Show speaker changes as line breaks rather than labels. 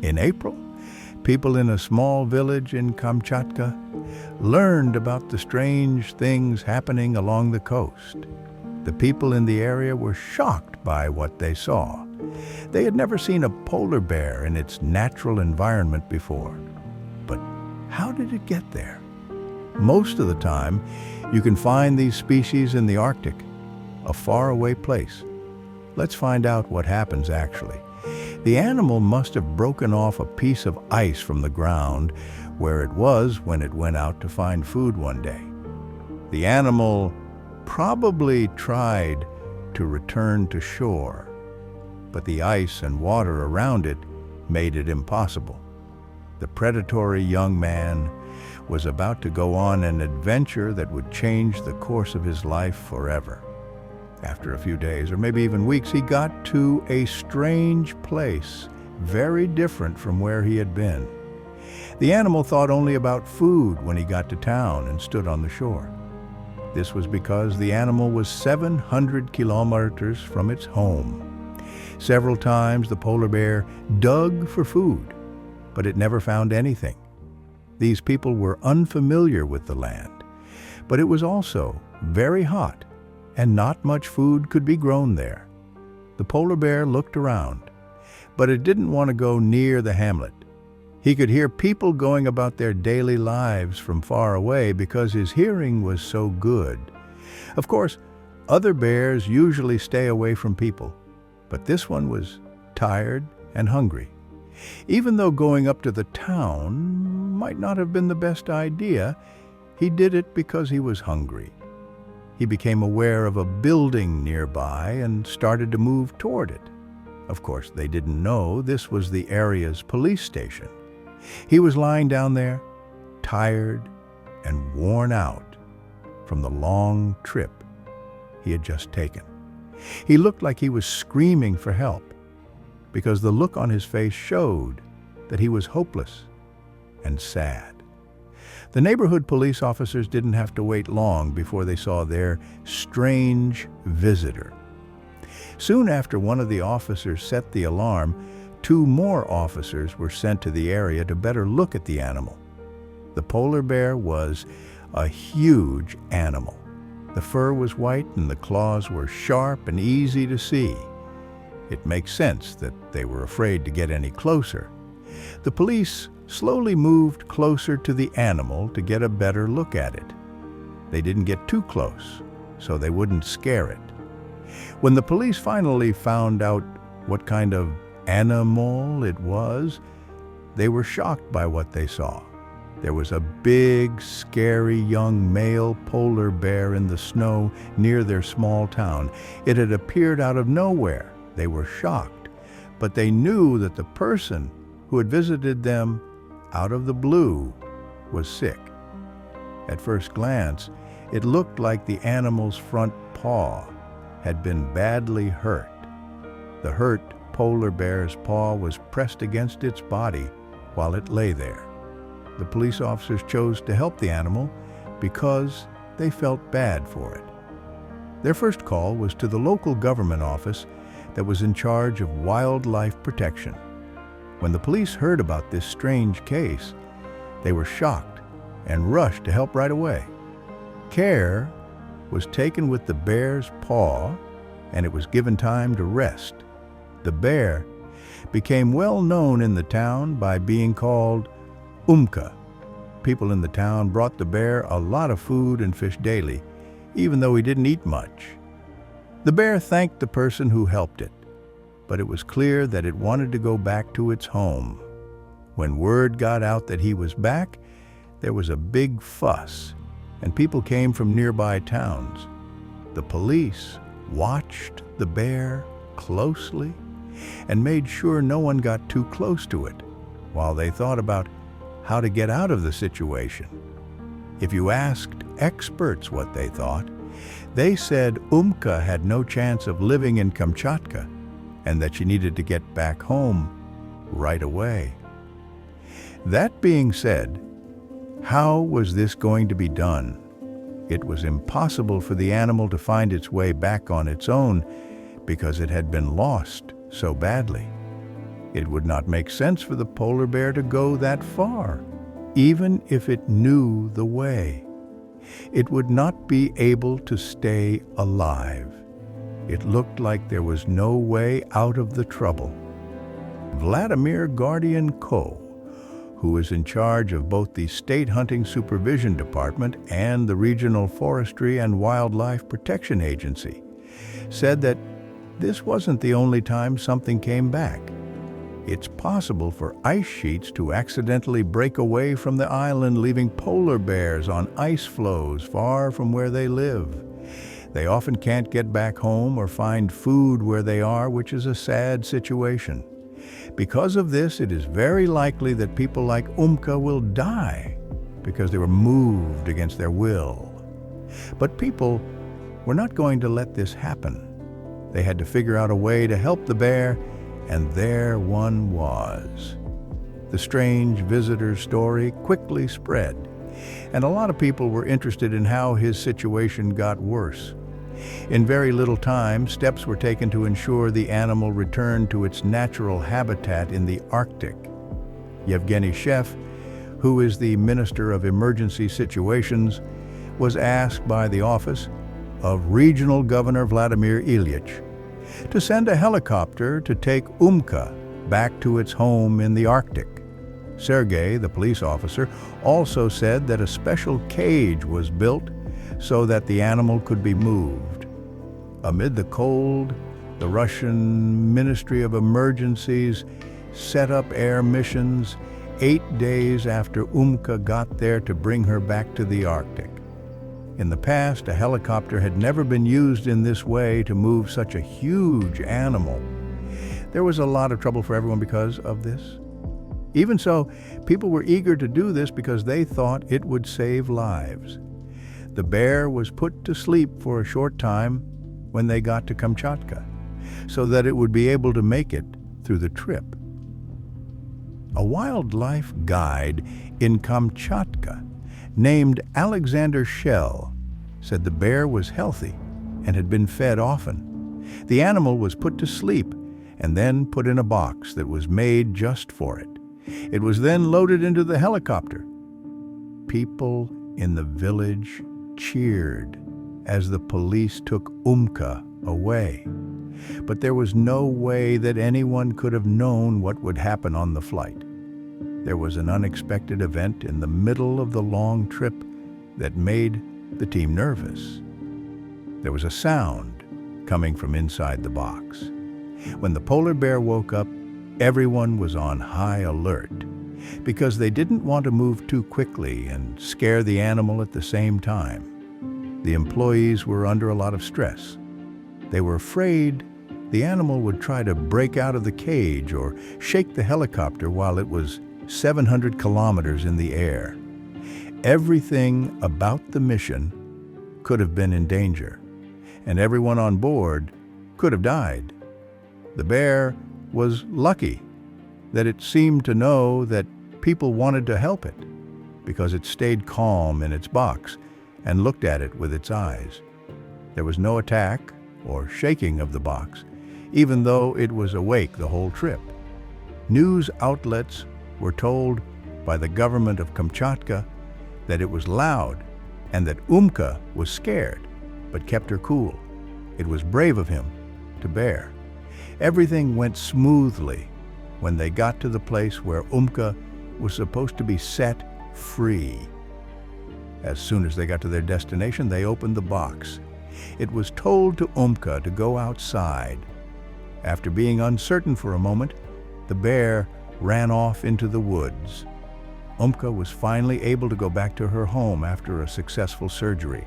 In April, people in a small village in Kamchatka learned about the strange things happening along the coast. The people in the area were shocked by what they saw. They had never seen a polar bear in its natural environment before. But how did it get there? Most of the time, you can find these species in the Arctic, a faraway place. Let's find out what happens actually. The animal must have broken off a piece of ice from the ground where it was when it went out to find food one day. The animal probably tried to return to shore, but the ice and water around it made it impossible. The predatory young man was about to go on an adventure that would change the course of his life forever. After a few days, or maybe even weeks, he got to a strange place, very different from where he had been. The animal thought only about food when he got to town and stood on the shore. This was because the animal was 700 kilometers from its home. Several times the polar bear dug for food, but it never found anything. These people were unfamiliar with the land, but it was also very hot, and not much food could be grown there. The polar bear looked around, but it didn't want to go near the hamlet. He could hear people going about their daily lives from far away because his hearing was so good. Of course, other bears usually stay away from people, but this one was tired and hungry. Even though going up to the town might not have been the best idea, he did it because he was hungry. He became aware of a building nearby and started to move toward it. Of course, they didn't know this was the area's police station. He was lying down there, tired and worn out from the long trip he had just taken. He looked like he was screaming for help, because the look on his face showed that he was hopeless and sad. The neighborhood police officers didn't have to wait long before they saw their strange visitor. Soon after one of the officers set the alarm, 2 more officers were sent to the area to better look at the animal. The polar bear was a huge animal. The fur was white and the claws were sharp and easy to see. It makes sense that they were afraid to get any closer. The police slowly moved closer to the animal to get a better look at it. They didn't get too close, so they wouldn't scare it. When the police finally found out what kind of animal it was, they were shocked by what they saw. There was a big, scary young male polar bear in the snow near their small town. It had appeared out of nowhere. They were shocked, but they knew that the person who had visited them out of the blue was sick. At first glance, it looked like the animal's front paw had been badly hurt. The hurt polar bear's paw was pressed against its body while it lay there. The police officers chose to help the animal because they felt bad for it. Their first call was to the local government office that was in charge of wildlife protection. When the police heard about this strange case, they were shocked and rushed to help right away. Care was taken with the bear's paw, and it was given time to rest. The bear became well known in the town by being called Umka. People in the town brought the bear a lot of food and fish daily, even though he didn't eat much. The bear thanked the person who helped it, but it was clear that it wanted to go back to its home. When word got out that he was back, there was a big fuss, and people came from nearby towns. The police watched the bear closely and made sure no one got too close to it while they thought about how to get out of the situation. If you asked experts what they thought, they said Umka had no chance of living in Kamchatka and that she needed to get back home right away. That being said, how was this going to be done? It was impossible for the animal to find its way back on its own because it had been lost so badly. It would not make sense for the polar bear to go that far, even if it knew the way. It would not be able to stay alive. It looked like there was no way out of the trouble. Vladimir Guardian Ko, who is in charge of both the State Hunting Supervision Department and the Regional Forestry and Wildlife Protection Agency, said that this wasn't the only time something came back. It's possible for ice sheets to accidentally break away from the island, leaving polar bears on ice floes far from where they live. They often can't get back home or find food where they are, which is a sad situation. Because of this, it is very likely that people like Umka will die because they were moved against their will. But people were not going to let this happen. They had to figure out a way to help the bear, and there one was. The strange visitor's story quickly spread, and a lot of people were interested in how his situation got worse. In very little time, steps were taken to ensure the animal returned to its natural habitat in the Arctic. Yevgeny Sheff, who is the Minister of Emergency Situations, was asked by the office of Regional Governor Vladimir Ilyich to send a helicopter to take Umka back to its home in the Arctic. Sergei, the police officer, also said that a special cage was built so that the animal could be moved. Amid the cold, the Russian Ministry of Emergencies set up air missions 8 days after Umka got there to bring her back to the Arctic. In the past, a helicopter had never been used in this way to move such a huge animal. There was a lot of trouble for everyone because of this. Even so, people were eager to do this because they thought it would save lives. The bear was put to sleep for a short time when they got to Kamchatka, so that it would be able to make it through the trip. A wildlife guide in Kamchatka named Alexander Shell said the bear was healthy and had been fed often. The animal was put to sleep and then put in a box that was made just for it. It was then loaded into the helicopter. People in the village cheered as the police took Umka away. But there was no way that anyone could have known what would happen on the flight. There was an unexpected event in the middle of the long trip that made the team nervous. There was a sound coming from inside the box. When the polar bear woke up, everyone was on high alert because they didn't want to move too quickly and scare the animal at the same time. The employees were under a lot of stress. They were afraid the animal would try to break out of the cage or shake the helicopter while it was 700 kilometers in the air. Everything about the mission could have been in danger, and everyone on board could have died. The bear was lucky that it seemed to know that people wanted to help it, because it stayed calm in its box and looked at it with its eyes. There was no attack or shaking of the box, even though it was awake the whole trip. News outlets were told by the government of Kamchatka that it was loud and that Umka was scared, but kept her cool. It was brave of him to bear. Everything went smoothly when they got to the place where Umka was supposed to be set free. As soon as they got to their destination, they opened the box. It was told to Umka to go outside. After being uncertain for a moment, the bear ran off into the woods. Umka was finally able to go back to her home after a successful surgery.